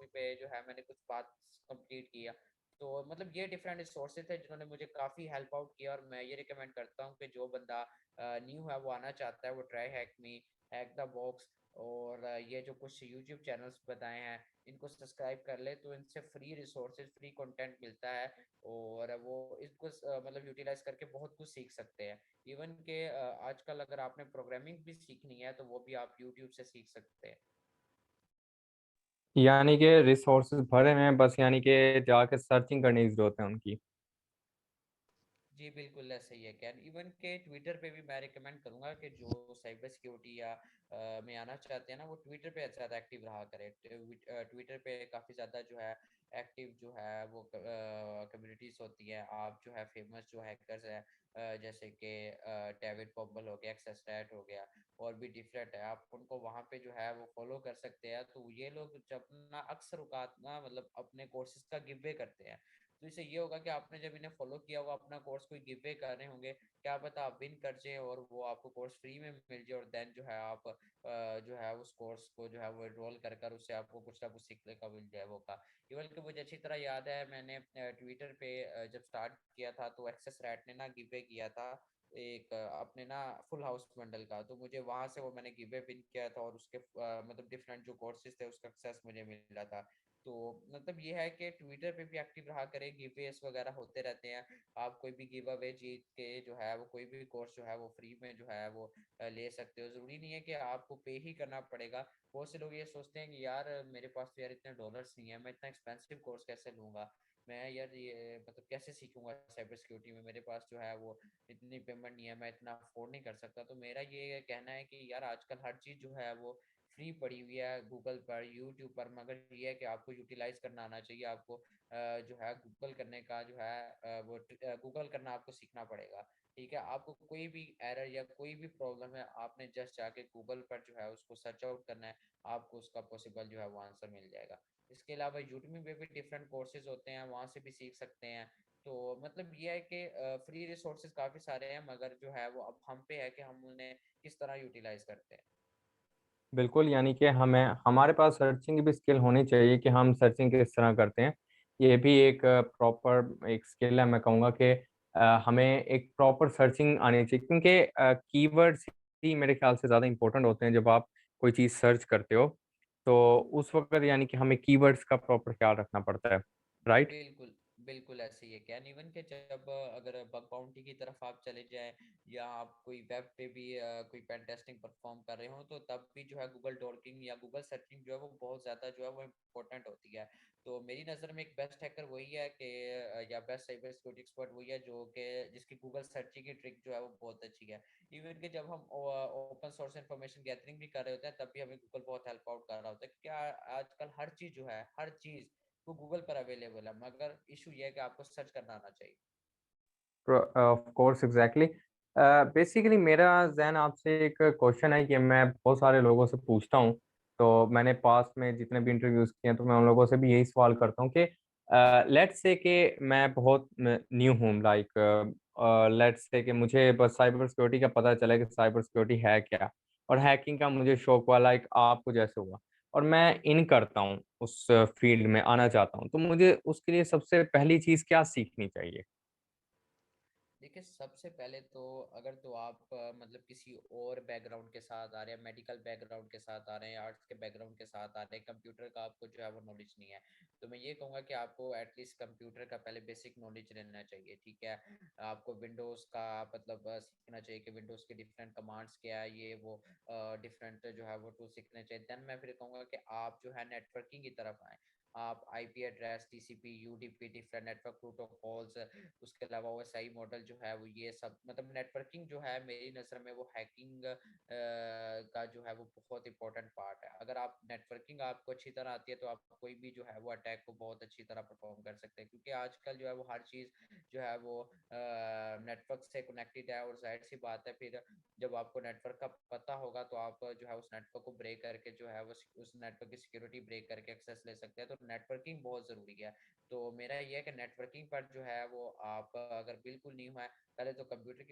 पे जो है मैंने कुछ बात कंप्लीट किया। तो मतलब ये डिफरेंट रिसोर्सेज थे जिन्होंने मुझे काफ़ी हेल्प आउट किया, और मैं ये रिकमेंड करता हूँ कि जो बंदा न्यू है वो आना चाहता है, वो try hack me, hack the box, और ये जो कुछ यूट्यूब चैनल्स बताए हैं, इनको सब्सक्राइब कर ले, तो इनसे फ्री रिसोर्सेज, फ्री कंटेंट मिलता है, और वो इसको मतलब यूटिलाइज करके बहुत कुछ सीख सकते हैं। इवन के आजकल अगर आपने प्रोग्रामिंग भी सीखनी है, तो वो भी आप यूट्यूब से सीख सकते हैं। यानी कि रिसोर्सेज भरे हुए हैं, बस यानी कि जाके सर्चिंग करने की जरूरत है उनकी। जी बिल्कुल ऐसा ही है। कैन इवन के ट्विटर पे भी मैं रिकमेंड करूंगा कि जो साइबर सिक्योरिटी या में आना चाहते हैं ना, वो ट्विटर पे ज़्यादा एक्टिव रहा करे। ट्विटर पे काफ़ी ज़्यादा जो है एक्टिव जो है वो कम्युनिटीज़ होती है। आप जो है फेमस जो हैकर्स है, जैसे कि डेविड पॉम्बल हो गया, एक्सेसरेट हो गया, और भी डिफरेंट है, आप उनको वहाँ पे जो है वो फॉलो कर सकते हैं। तो ये लोग जब ना अक्सर औकात ना मतलब अपने कोर्सेज का गिव वे करते हैं, तो इससे ये होगा कि आपने जब इन्हें फॉलो किया होगा, अपना कोर्स कोई गिव वे कर रहे होंगे, क्या पता आप विन कर जाए और वो आपको कोर्स फ्री में मिल जाए, और देन जो है आप जो है उस कोर्स को जो है वो एनरोल कर कर उससे आपको कुछ ना कुछ सीखने का मिल जाए वो का। इवन कि मुझे अच्छी तरह याद है, मैंने ट्विटर पे जब स्टार्ट किया था, तो एक्सेस रैट ने ना गिव वे किया था एक अपने ना फुल हाउस बंडल का, तो मुझे वहां से वो मैंने गिव वे विन किया था, और उसके मतलब डिफरेंट जो कोर्सेज थे उसका एक्सेस मुझे मिला था। तो मतलब ये है कि ट्विटर पे भी एक्टिव रहा करें, गिवेस वगैरह होते रहते हैं, आप कोई भी गिव अवे जीत के जो है वो कोई भी कोर्स जो है वो फ्री में जो है वो ले सकते हो। ज़रूरी नहीं है कि आपको पे ही करना पड़ेगा। बहुत से लोग ये सोचते हैं कि यार मेरे पास तो यार इतने डॉलर्स नहीं है, मैं इतना एक्सपेंसिव कोर्स कैसे लूँगा, मैं यार ये मतलब कैसे सीखूंगा साइबर सिक्योरिटी में, मेरे पास जो है वो इतनी पेमेंट नहीं है, मैं इतना अफोर्ड नहीं कर सकता। तो मेरा ये कहना है कि यार आजकल हर चीज़ जो है वो फ्री पड़ी हुई है गूगल पर, यूट्यूब पर, मगर ये है कि आपको यूटिलाइज करना आना चाहिए। आपको जो है गूगल करने का जो है वो गूगल करना आपको सीखना पड़ेगा। ठीक है, आपको कोई भी एरर या कोई भी प्रॉब्लम है, आपने जस्ट जाके गूगल पर जो है उसको सर्च आउट करना है, आपको उसका पॉसिबल जो है वो आंसर मिल जाएगा। इसके अलावा यूट्यूब में भी डिफरेंट कोर्सेज होते हैं, वहाँ से भी सीख सकते हैं। तो मतलब ये है कि फ्री रिसोर्सेज काफ़ी सारे हैं, मगर जो है वो अब हम पे है कि हम उन्हें किस तरह यूटिलाइज करते हैं। बिल्कुल, यानी कि हमें हमारे पास सर्चिंग की भी स्किल होनी चाहिए कि हम सर्चिंग किस तरह करते हैं। ये भी एक प्रॉपर एक स्किल है, मैं कहूँगा कि हमें एक प्रॉपर सर्चिंग आनी चाहिए, क्योंकि कीवर्ड्स ही मेरे ख्याल से ज़्यादा इम्पोर्टेंट होते हैं जब आप कोई चीज़ सर्च करते हो। तो उस वक़्त यानी कि हमें कीवर्ड्स का प्रॉपर ख्याल रखना पड़ता है, राइट? बिल्कुल, बिल्कुल ऐसे ही है। कैन इवन के जब अगर बग बाउंटी की तरफ आप चले जाएँ या आप कोई वेब पे भी कोई पेन टेस्टिंग परफ़ॉर्म कर रहे हो, तो तब भी जो है गूगल डॉकिंग या गूगल सर्चिंग जो है वो बहुत ज़्यादा जो है वो इम्पोर्टेंट होती है। तो मेरी नज़र में एक बेस्ट हैकर वही है कि या बेस्ट साइबर सिक्योरिटी एक्सपर्ट वही है जो कि जिसकी गूगल सर्चिंग की ट्रिक जो है वो बहुत अच्छी है। इवन कि जब हम ओपन सोर्स इन्फॉर्मेशन गैदरिंग भी कर रहे होते हैं, तब भी हमें गूगल बहुत हेल्प आउट कर रहा होता है, क्योंकि आजकल हर चीज़ जो है, हर चीज़ वो गूगल पर अवेलेबल है, मगर इशू ये है कि आपको सर्च करना आना चाहिए। Of course exactly. बेसिकली मेरा ज़हन आपसे एक क्वेश्चन है कि मैं बहुत सारे लोगों से पूछता हूँ, तो मैंने पास्ट में जितने भी इंटरव्यूज़ किए हैं, तो मैं उन लोगों से भी यही सवाल करता हूँ कि लेट्स से कि मैं बहुत न्यू हूँ, लाइक लेट्स से कि मुझे बस साइबर सिक्योरिटी का पता चला कि साइबर सिक्योरिटी है क्या, और हैकिंग का मुझे शौक हुआ, लाइक आपको जैसे हुआ, और मैं इन करता हूँ, उस फील्ड में आना चाहता हूँ, तो मुझे उसके लिए सबसे पहली चीज़ क्या सीखनी चाहिए? देखिए, सबसे पहले तो अगर तो आप मतलब किसी और बैकग्राउंड के साथ आ रहे हैं, मेडिकल बैकग्राउंड के साथ आ रहे हैं, आर्ट्स के बैकग्राउंड के साथ आ रहे हैं, कंप्यूटर का आपको जो है वो नॉलेज नहीं है, तो मैं ये कहूँगा कि आपको एटलीस्ट कंप्यूटर का पहले बेसिक नॉलेज रहना चाहिए। ठीक है, आपको विंडोज़ का मतलब सीखना चाहिए कि विंडोज़ के डिफरेंट कमांड्स क्या है, ये वो डिफरेंट जो है वो टूल सीखने चाहिए। देन मैं फिर कहूँगा कि आप जो है नेटवर्किंग की तरफ आएँ। आप IP address, TCP, UDP, different network protocols, उसके अलावा ओएसआई मॉडल जो है वो ये सब मतलब नेटवर्किंग जो है मेरी नज़र में वो हैकिंग का जो है वो बहुत इंपॉर्टेंट पार्ट है। अगर आप नेटवर्किंग आपको अच्छी तरह आती है, तो आप कोई भी जो है वो अटैक को बहुत अच्छी तरह परफॉर्म कर सकते हैं, क्योंकि आजकल जो है वो हर चीज़ जो है वो नेटवर्क से कनेक्टेड है। और जाहिर सी बात है, फिर जब आपको नेटवर्क का पता होगा, तो आप जो है उस नेटवर्क को ब्रेक करके जो है वो उस नेटवर्क की सिक्योरिटी ब्रेक करके एक्सेस ले सकते हैं। तो नेटवर्किंग बहुत ज़रूरी है। तो मेरा ये है कि नेटवर्किंग पर जो है वो आप अगर बिल्कुल नहीं हुआ है, पहले तो कंप्यूटर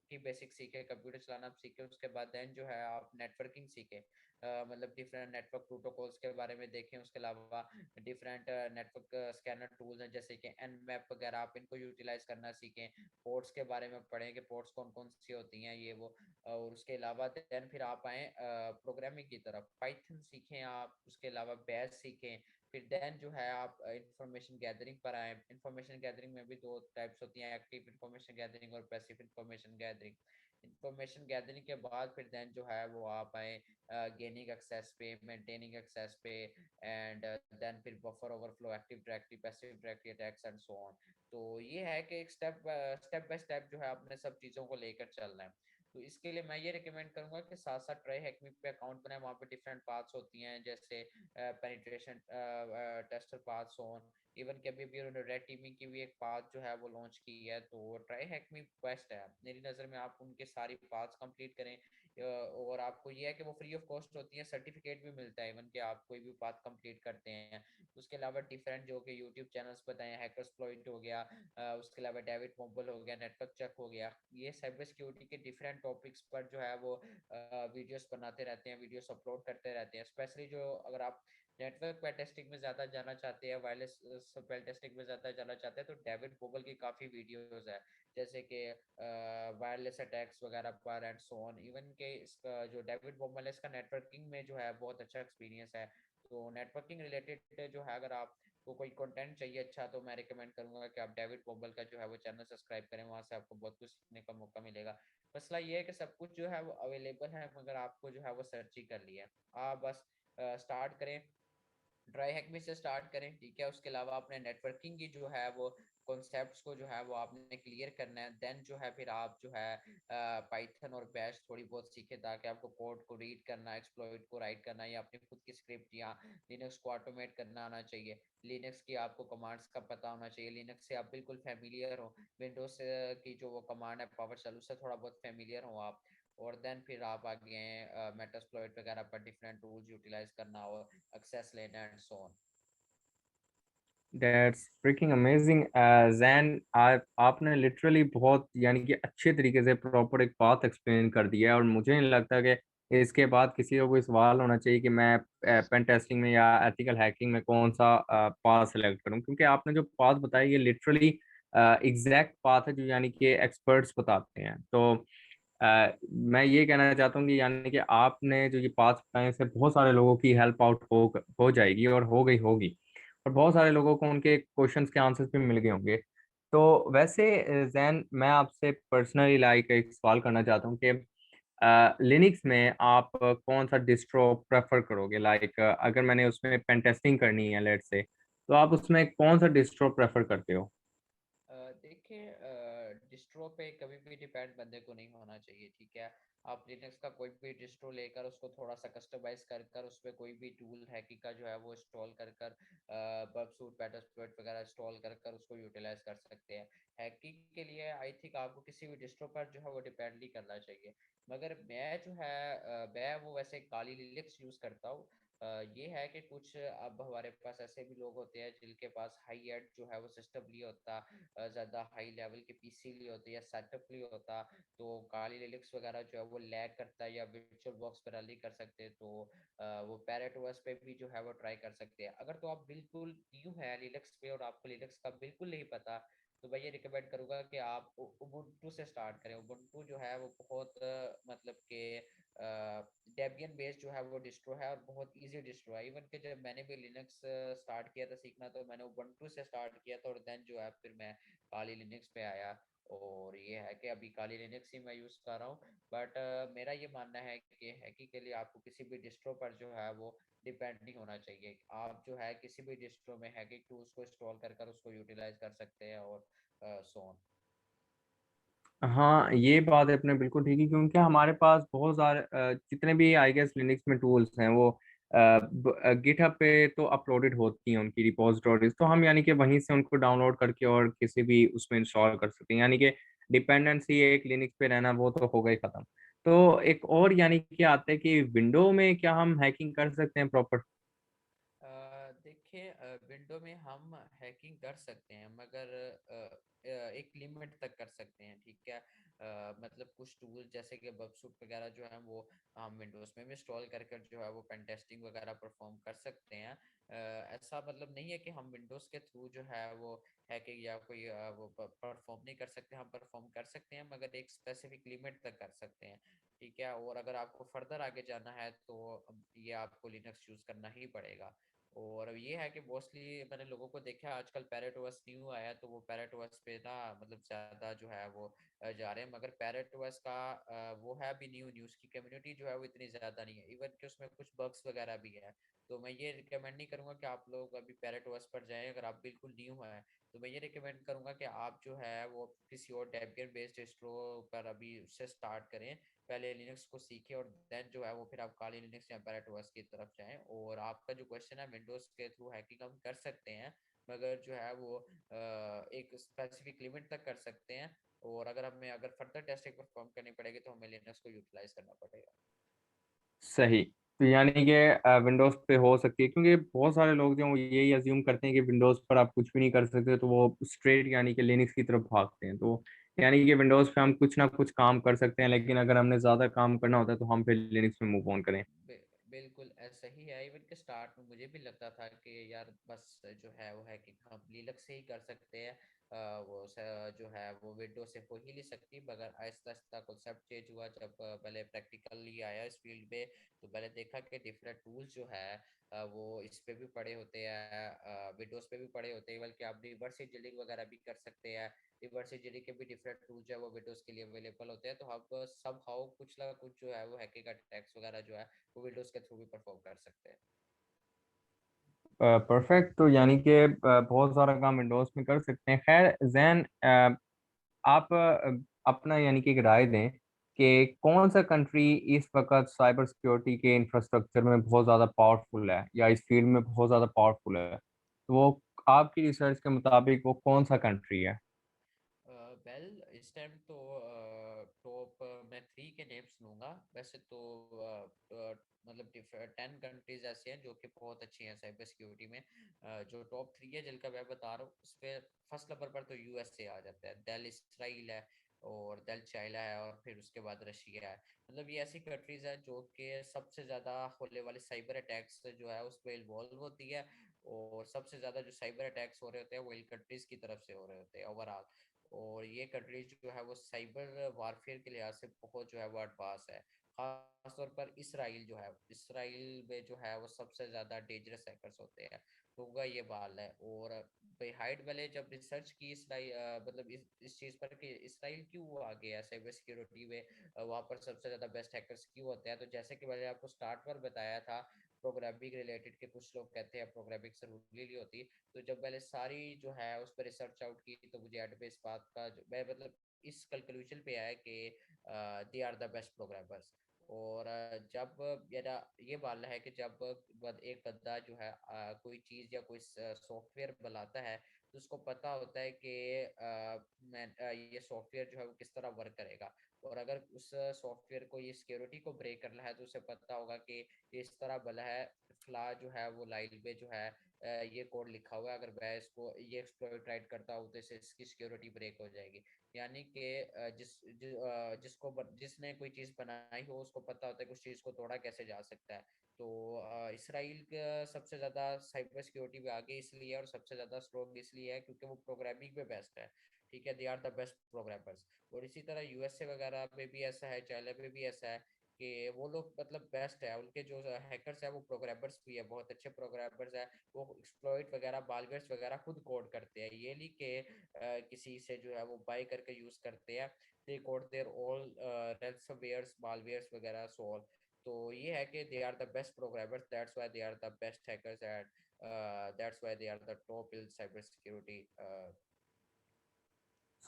की बेसिक सीखे, कंप्यूटर चलाना आप सीखे, उसके बाद देन जो है आप नेटवर्किंग सीखे। मतलब डिफरेंट नेटवर्क प्रोटोकॉल्स के बारे में देखें, उसके अलावा डिफरेंट नेटवर्क स्कैनर टूल्स हैं जैसे कि एनमैप वगैरह, आप इनको यूटिलाइज करना सीखें। पोर्ट्स के बारे में पढ़ें कि पोर्ट्स कौन कौन सी होती हैं, ये वो। और उसके अलावा देन फिर आप आएँ प्रोग्रामिंग की तरफ, पाइथन सीखें आप, उसके अलावा बैश सीखें। फिर देन जो है आप इंफॉर्मेशन गैदरिंग पर आए। इंफॉर्मेशन गैदरिंग में भी दो टाइप्स होती हैं, एक्टिव इंफॉर्मेशन गैदरिंग और passive information gathering. Information gathering के बाद फिर देन जो है वो आप आए गेनिंग एक्सेस पे, मेंटेनिंग एक्सेस पे, एंड देन फिर buffer overflow, active directory, passive directory attacks and so on. तो ये है कि एक स्टेप स्टेप बाय स्टेप जो है आपने सब चीज़ों को लेकर चलना है। तो इसके लिए मैं ये रिकमेंड करूंगा कि साथ साथ ट्राई हैक मी पे अकाउंट बनाए, वहाँ पे डिफरेंट पाथ्स होती हैं, जैसे penetration tester paths on. Even कि अभी अभी उन्होंने रेड टीमिंग की भी एक पाथ जो है वो लॉन्च की है, तो ट्राई हैक मी बेस्ट है मेरी नज़र में। आप उनके सारी पाथ्स कंप्लीट करें, और आपको ये है कि वो फ्री ऑफ कॉस्ट होती है, सर्टिफिकेट भी मिलता है इवन कि आप कोई भी पाथ कंप्लीट करते हैं। उसके अलावा डिफरेंट जो कि यूट्यूब चैनल्स बताए, हैकर्स प्लॉइंट हो गया, उसके अलावा डेविड मोबल हो गया, नेटवर्क चेक हो गया, ये साइबर सिक्योरिटी के डिफरेंट टॉपिक्स पर जो है वो वीडियोस बनाते रहते हैं, वीडियोस अपलोड करते रहते हैं। स्पेशली जो अगर आप नेटवर्क पे टेस्टिंग में ज़्यादा जाना चाहते हैं, वायरलेस पे टेस्टिंग में ज़्यादा जाना चाहते हैं, तो डेविड मोबल की काफ़ी वीडियोस है, जैसे कि वायरलेस अटैक्स वगैरह पर एंड सो ऑन। इवन के इसका जो डेविड मोबल है, इसका नेटवर्किंग में जो है बहुत अच्छा एक्सपीरियंस है। तो नेटवर्किंग रिलेटेड जो है, अगर आप को कोई कंटेंट चाहिए अच्छा, तो मैं रिकमेंड करूंगा कि आप डेविड पोबल का जो है वो चैनल सब्सक्राइब करें, वहां से आपको बहुत कुछ सीखने का मौका मिलेगा। मसला ये है कि सब कुछ जो है वो अवेलेबल है, मगर आपको जो है वो सर्च ही कर लिया है। आप बस स्टार्ट करें, ड्राई हैक में से स्टार्ट करें, ठीक है। उसके अलावा अपने नेटवर्किंग की जो है वो कॉन्सेप्ट्स को जो है वो आपने क्लियर करना है। देन जो है फिर आप जो है पाइथन और बैश थोड़ी बहुत सीखे, ताकि आपको कोड को रीड करना, एक्सप्लॉइट को राइट करना, या अपनी खुद की स्क्रिप्ट या लिनक्स को ऑटोमेट करना आना चाहिए। लिनक्स की आपको कमांड्स का पता होना चाहिए, लिनक्स से आप बिल्कुल फेमिलियर हो। विंडोज की जो वो कमांड है पावर शेल, उससे थोड़ा बहुत फेमिलियर हो आप। और देन फिर आप आगे मेटास्प्लॉइट वगैरह पर डिफरेंट टूल्स यूटिलाइज करना और एक्सेस लेना and so on. That's fricking amazing. Jain, आपने लिटरली बहुत यानी कि अच्छे तरीके से प्रॉपर एक बात एक्सप्लेन कर दिया है, और मुझे नहीं लगता कि इसके बाद किसी को कोई सवाल होना चाहिए कि मैं पेन टेस्टिंग में या एथिकल हैकिंग में कौन सा पाथ सेलेक्ट करूं, क्योंकि आपने जो पाथ बताया ये लिटरली एग्जैक्ट पाथ है जो यानी कि एक्सपर्ट्स बताते हैं। तो मैं ये कहना चाहता हूँ कि यानी कि आपने जो ये पाथ बताए इससे बहुत सारे लोगों की हेल्प आउट हो जाएगी और हो गई होगी, और बहुत सारे लोगों को उनके क्वेश्चंस के आंसर्स भी मिल गए होंगे। तो वैसे जैन, मैं आपसे पर्सनली लाइक एक सवाल करना चाहता हूँ कि लिनक्स में आप कौन सा डिस्ट्रो प्रेफर करोगे? लाइक अगर मैंने उसमें पेन टेस्टिंग करनी है लेट से, तो आप उसमें कौन सा डिस्ट्रो प्रेफर करते हो? देखिए, डिस्ट्रो पे कभी भी डिपेंड बंदे को नहीं होना चाहिए, ठीक है। आप लिनक्स का कोई भी डिस्ट्रो लेकर उसको थोड़ा सा कस्टमाइज कर कर उस पर कोई भी टूल हैकी का जो है वो इंस्टॉल कर कर बगसूट मेटास्प्लॉइट वगैरह इंस्टॉल कर कर उसको यूटिलाइज कर सकते हैं। हैकिंग के लिए आई थिंक आपको किसी भी डिस्ट्रो पर जो है वो डिपेंड नहीं करना चाहिए। मगर मैं जो है मैं वो वैसे काली लिनक्स यूज करता हूँ। ये है कि कुछ अब हमारे पास ऐसे भी लोग होते हैं जिनके पास हाई एंड जो है वो सिस्टम नहीं होता, ज़्यादा हाई लेवल के पीसी नहीं होते या सेटअप नहीं होता। तो काली लिनक्स वगैरह जो है वो लैग करता है या वर्चुअल बॉक्स पर रन नहीं कर सकते, तो वो पैरेट ओएस पे भी जो है वो ट्राई कर सकते हैं। अगर तो आप बिल्कुल न्यू है लिनक्स पे और आपको लिनक्स का बिल्कुल नहीं पता, तो मैं ये रिकमेंड करूंगा कि आप उबुंटू से स्टार्ट करें। उबुंटू जो है वो बहुत मतलब के डेबियन बेस्ड जो है वो डिस्ट्रो है और बहुत इजी डिस्ट्रो है। इवन कि जब मैंने भी लिनक्स स्टार्ट किया था सीखना, तो मैंने उबुंटू से स्टार्ट किया था, और देन जो है फिर मैं काली लिनक्स पे आया। और ये है कि अभी काली लिनक्स ही मैं यूज़ कर रहा हूँ। बट मेरा ये मानना है कि हैकी के लिए आपको किसी भी डिस्ट्रो पर जो है वो डिपेंड नहीं होना चाहिए। आप जो है किसी भी डिस्ट्रो में हैकिंग टूल्स को इंस्टॉल कर कर उसको यूटिलाइज कर सकते हैं और सो ऑन। हाँ, ये बात अपने बिल्कुल ठीक है, क्योंकि हमारे पास बहुत सारे जितने भी आई गेस लिनक्स में टूल्स हैं वो गिटहब पे तो अपलोडेड होती हैं उनकी रिपोजिटरीज, तो हम यानी कि वहीं से उनको डाउनलोड करके और किसी भी उसमें इंस्टॉल कर सकते हैं। यानी कि डिपेंडेंसी एक लिनक्स पे रहना वो तो हो गई खत्म। तो एक और यानी कि आते हैं कि विंडो में क्या हम हैकिंग कर सकते हैं प्रॉपर? देखिए, विंडो में हम हैकिंग कर सकते हैं, मगर एक लिमिट तक कर सकते हैं, ठीक है। मतलब कुछ टूल जैसे कि बगसूट वगैरह जो है वो हम विंडोज में भी इंस्टॉल कर कर जो है वो पेन टेस्टिंग वगैरह परफॉर्म कर सकते हैं। ऐसा मतलब नहीं है कि हम विंडोज के थ्रू जो है वो हैकिंग या कोई वो परफॉर्म नहीं कर सकते। हम परफॉर्म कर सकते हैं, मगर एक स्पेसिफिक लिमिट तक कर सकते हैं, ठीक है। और अगर आपको फर्दर आगे जाना है तो ये आपको लिनक्स यूज करना ही पड़ेगा। और अब ये है कि मोस्टली मैंने लोगों को देखा है, आजकल पैरेट ओएस न्यू आया, तो वो पैरेट ओएस पे ना मतलब ज़्यादा जो है वो जा रहे हैं। मगर पैरेट ओएस का वो है भी न्यू, न्यूज़ की कम्युनिटी जो है वो इतनी ज़्यादा नहीं है, इवन कि उसमें कुछ बग्स वगैरह भी है। तो मैं ये रिकमेंड नहीं करूँगा कि आप लोग अभी पैरेट ओएस पर जाएं। अगर आप बिल्कुल न्यू हैं तो मैं ये रिकमेंड करूँगा कि आप जो है वो किसी और डेबियन बेस्ड डिस्ट्रो पर अभी उससे स्टार्ट करें। पहले लिनक्स को सीखें और देन जो है वो फिर आप काली लिनक्स या पैरेट ओएस की तरफ जाएं। और आपका जो क्वेश्चन है, विंडोज के थ्रू हैकिंग हम कर सकते हैं, मगर जो है वो एक स्पेसिफिक लिमिट तक कर सकते हैं। और अगर फर्दर टेस्टिंग परफॉर्म करनी पड़ेगी तो हमें लिनक्स को यूटिलाइज करना पड़ेगा। सही। तो यानी कि विंडोज पे हो सकती है, क्योंकि बहुत सारे लोग जो हैं वो यही अज्यूम करते हैं कि विंडोज पर आप कुछ भी नहीं कर सकते, तो वो स्ट्रेट यानी कि लिनक्स की तरफ भागते हैं। तो यानी कि विंडोज पे हम कुछ ना कुछ काम कर सकते हैं, लेकिन अगर हमने ज्यादा काम करना होता है तो हम फिर लिनक्स में मूव ऑन करें। बिल्कुल ऐसा ही है। इवन के स्टार्ट में मुझे भी लगता था कि यार बस जो है वो है कि हम लिनक्स से ही कर सकते हैं, जो है वो विंडो से हो ही नहीं सकती। मगर आहिस्ता आहिस्ता कॉन्सेप्ट चेंज हुआ, जब पहले प्रैक्टिकली आया इस फील्ड में, तो मैंने देखा कि डिफरेंट टूल्स जो है वो इस पे भी पड़े होते हैं, विंडोज पे भी पड़े होते हैं। बल्कि आप रिवर्स इंजीनियरिंग वगैरह भी कर सकते हैं। रिवर्स इंजीनियरिंग के भी डिफरेंट टूल्स जो है वो विंडोज के लिए अवेलेबल होते हैं। तो हम सब हाउ कुछ ना कुछ जो है वो हैकिंग अटैक्स वगैरह जो है वो विंडोज के थ्रू भी परफॉर्म कर सकते हैं। परफेक्ट। तो यानी कि बहुत सारा काम विंडोज में कर सकते हैं। खैर जैन, आप अपना यानी कि एक राय दें कि कौन सा कंट्री इस वक्त साइबर सिक्योरिटी के इंफ्रास्ट्रक्चर में बहुत ज़्यादा पावरफुल है या इस फील्ड में बहुत ज़्यादा पावरफुल है, तो वो आपकी रिसर्च के मुताबिक वो कौन सा कंट्री है? वेल इस टाइम तो टॉप मैं 3 के नेम्स लूंगा। वैसे तो मतलब 10 कंट्रीज ऐसी हैं जो कि बहुत अच्छी हैं साइबर सिक्योरिटी में। जो टॉप 3 है जिनका मैं बता रहा हूँ उस पे फर्स्ट नंबर पर तो यूएसए आ जाता है, देन इसराइल है, और देन चाइना है, और फिर उसके बाद रशिया है। मतलब ये ऐसी कंट्रीज है जो कि सबसे ज्यादा होने वाले साइबर अटैक्स जो है उसमें इन्वॉल्व होती है, और सबसे ज्यादा जो साइबर अटैक्स हो रहे होते हैं वो इन कंट्रीज की तरफ से हो रहे होते हैं ओवरऑल। और ये कंट्रीज जो है वो साइबर वारफेयर के लिहाज से बहुत जो है वो एडवांस है। खासतौर पर इसराइल जो है, इसराइल में जो है वो सबसे ज़्यादा डेंजरस हैकर्स होते हैं। तो उनका ये बाल है। और हाइड वाले जब रिसर्च की इसराइल मतलब इस चीज़ पर कि इसराइल क्यों आगे है साइबर सिक्योरिटी में, वहाँ पर सबसे ज़्यादा बेस्ट हैकर्स क्यों होते हैं, तो जैसे कि मैंने आपको स्टार्ट पर बताया था, प्रोग्रामिंग रिलेटेड के कुछ लोग कहते हैं प्रोग्रामिंग से नहीं होती। तो जब मैंने सारी जो है उस पर रिसर्च आउट की तो मुझे एंड पे इस बात का मैं मतलब इस कंक्लूजन पे आया कि they are the best programmers. और जब मेरा ये मानना है कि जब एक बंदा जो है कोई चीज़ या कोई सॉफ्टवेयर बनाता है तो उसको पता होता है कि ये सॉफ्टवेयर जो है वो किस तरह वर्क करेगा। और अगर उस सॉफ्टवेयर को ये सिक्योरिटी को ब्रेक करना है तो उसे पता होगा कि ये इस तरह बना है, फ्ला जो है वो लाइन पे जो है ये कोड लिखा हुआ है, अगर मैं इसको ये एक्सप्लॉइट राइट करता हूँ तो इससे इसकी सिक्योरिटी ब्रेक हो जाएगी। यानी कि जिसने कोई चीज़ बनाई हो उसको पता होता है कि उस चीज़ को तोड़ा कैसे जा सकता है। तो इसराइल का सबसे ज़्यादा साइबर सिक्योरिटी में आगे इसलिए और सबसे ज़्यादा स्ट्रॉन्ग इसलिए है क्योंकि वो प्रोग्रामिंग में बेस्ट है। ठीक है, they are the best programmers. और इसी तरह यूएसए वगैरह में भी ऐसा है, चाइना में भी ऐसा है कि वो लोग मतलब बेस्ट है। उनके जो हैकर्स है वो प्रोग्रामर्स भी है, बहुत अच्छे प्रोग्रामर्स है। वो एक्सप्लॉइट वगैरह बालवेयर्स वगैरह खुद कोड करते हैं, ये नहीं कि किसी से जो है वो बाय करके यूज करते हैं। They code their all ransomwares malwares वगैरह सो ऑल। तो ये है कि they are the best programmers, that's why they are the best hackers and that's why they are the top in cyber security.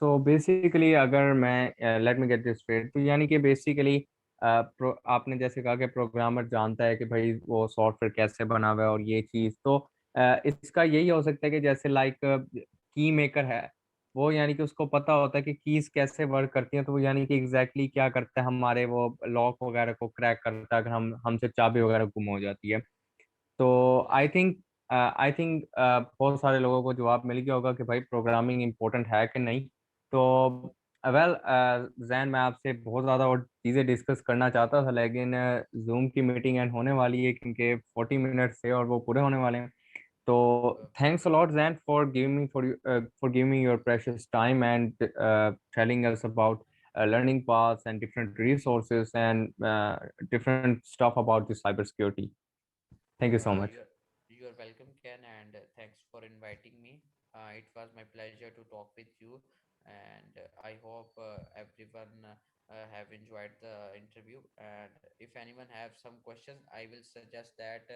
So basically अगर मैं let me get this straight, तो यानी कि basically आपने जैसे कहा कि प्रोग्रामर जानता है कि भाई वो सॉफ्टवेयर कैसे बना हुआ है और ये चीज़ तो इसका यही हो सकता है कि जैसे लाइक की मेकर है, वो यानी कि उसको पता होता है कि कीज कैसे वर्क करती हैं, तो वो यानी कि एग्जैक्टली क्या करता है, हमारे वो लॉक वगैरह को क्रैक करता है अगर हम हमसे चाबी वगैरह गुम हो जाती है। तो आई थिंक बहुत सारे लोगों को जवाब मिल गया होगा कि भाई प्रोग्रामिंग इम्पोर्टेंट है कि नहीं। तो वेल जैन, मैं आपसे बहुत ज़्यादा और चीज़ें डिस्कस करना चाहता था, लेकिन जूम की मीटिंग एंड होने वाली है क्योंकि 40 मिनट्स से और वो पूरे होने वाले हैं। तो thanks a lot Jain for giving your precious time and telling us about learning paths and different resources and different stuff about the cybersecurity. Thank you so much. You're welcome, Ken, and thanks for inviting me. It was my pleasure to talk with you, and I hope everyone have enjoyed the interview. And if anyone have some questions, I will suggest that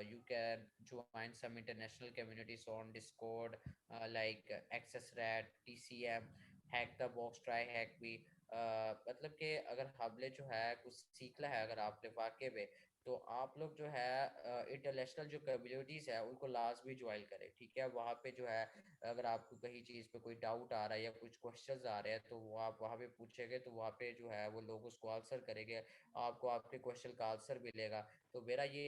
you can join some international communities on Discord, like AccessRat, TCM, Hack the Box, Try Hack Me. मतलब कि अगर हमने जो है कुछ सीखना है अगर आपने वाकई में, तो आप लोग जो है इंटरनेशनल जो कम्युनिटीज़ है उनको लाजमी ज्वाइन करें। ठीक है, वहाँ पे जो है अगर आपको कहीं चीज़ पे कोई डाउट आ रहा है या कुछ क्वेश्चंस आ रहे हैं तो वो आप वहाँ पे पूछेंगे तो वहाँ पे जो है वो लोग उसको आंसर करेंगे, आपको आपके क्वेश्चन का आंसर मिलेगा। तो मेरा ये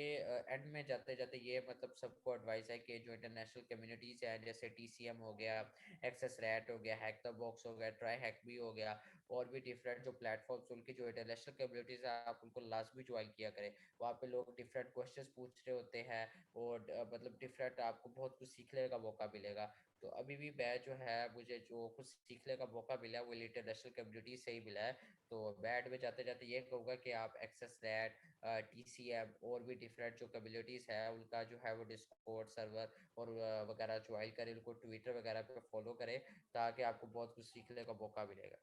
एंड में जाते जाते ये मतलब सबको एडवाइस है कि जो इंटरनेशनल कम्युनिटीज़ है जैसे TCM हो गया, एक्सेस रैट हो गया, हैक द बॉक्स हो गया, ट्राई हैक भी हो गया, और भी डिफरेंट जो प्लेटफॉर्म्स उनकी जो इंटरनेशनल कम्युनिटीज़ है आप उनको लाजमी ज्वाइन किया करें। वहाँ पे लोग डिफरेंट क्वेश्चंस पूछ रहे होते हैं, और मतलब डिफरेंट आपको बहुत कुछ सीखने का मौका मिलेगा। तो अभी भी मैं जो है मुझे जो कुछ सीखने का मौका मिला है वो इंटरनेशनल कम्युनिटी से ही मिला है। तो मैं एंड में जाते जाते ये कहूँगा कि आप एक्सेस दैट, TCM और भी डिफरेंट जो कम्युनिटीज़ है उनका जो है वो डिस्कॉर्ड सर्वर और वगैरह ज्वाइन करें, उनको ट्विटर वगैरह पे फॉलो करें, ताकि आपको बहुत कुछ सीखने का मौका मिलेगा।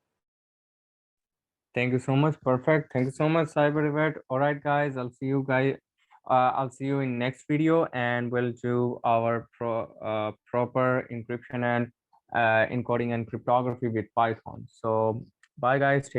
Thank you so much. Perfect. Thank you so much, Cyber Event. All right, guys. I'll see you guys. I'll see you in next video, and we'll do our proper encryption and encoding and cryptography with Python. So bye guys.